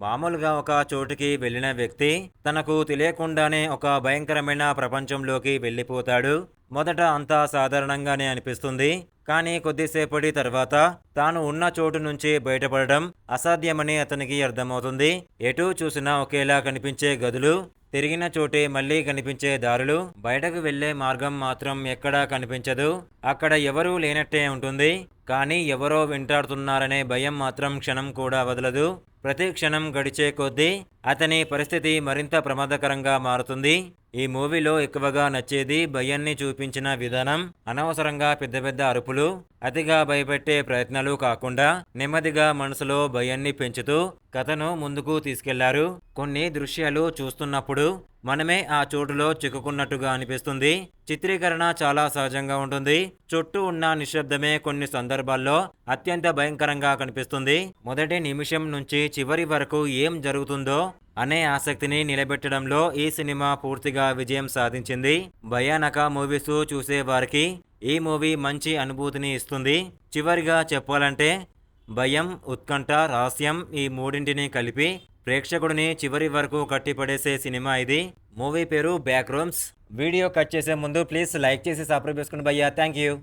మామూలుగా ఒక చోటుకి వెళ్ళిన వ్యక్తి తనకు తెలియకుండానే ఒక భయంకరమైన ప్రపంచంలోకి వెళ్ళిపోతాడు. మొదట అంతా సాధారణంగానే అనిపిస్తుంది. కానీ కొద్దిసేపటి తర్వాత తాను ఉన్న చోటు నుంచి బయటపడడం అసాధ్యమని అతనికి అర్థమవుతుంది. ఎటూ చూసినా ఒకేలా కనిపించే గదులు, తిరిగిన చోటే మళ్ళీ కనిపించే దారులు, బయటకు వెళ్లే మార్గం మాత్రం ఎక్కడా కనిపించదు. అక్కడ ఎవరూ లేనట్టే ఉంటుంది. కానీ ఎవరో వెంటాడుతున్నారనే భయం మాత్రం క్షణం కూడా వదలదు. ప్రతి క్షణం గడిచే కొద్దీ అతని పరిస్థితి మరింత ప్రమాదకరంగా మారుతుంది. ఈ మూవీలో ఎక్కువగా నచ్చేది భయాన్ని చూపించిన విధానం. అనవసరంగా పెద్ద పెద్ద అరుపులు, అతిగా భయపెట్టే ప్రయత్నాలు కాకుండా నెమ్మదిగా మనసులో భయాన్ని పెంచుతూ కథను ముందుకు తీసుకెళ్లారు. కొన్ని దృశ్యాలు చూస్తున్నప్పుడు మనమే ఆ చోటులో చిక్కుకున్నట్టుగా అనిపిస్తుంది. చిత్రీకరణ చాలా సహజంగా ఉంటుంది. చుట్టూ ఉన్న నిశ్శబ్దమే కొన్ని సందర్భాల్లో అత్యంత భయంకరంగా కనిపిస్తుంది. మొదటి నిమిషం నుంచి చివరి వరకు ఏం జరుగుతుందో అనే ఆసక్తిని నిలబెట్టడంలో ఈ సినిమా పూర్తిగా విజయం సాధించింది. భయానక మూవీస్ చూసే వారికి ఈ మూవీ మంచి అనుభూతిని ఇస్తుంది. చివరిగా చెప్పాలంటే భయం, ఉత్కంఠ, రహస్యం ఈ మూడింటిని కలిపి ప్రేక్షకుడిని చివరి వరకు కట్టిపడేసే సినిమా ఇది. మూవీ పేరు బ్యాక్ రూమ్స్. వీడియో కట్ చేసే ముందు ప్లీజ్ లైక్ చేసి సబ్స్క్రైబ్ చేసుకోండి భయ్యా. Thank you.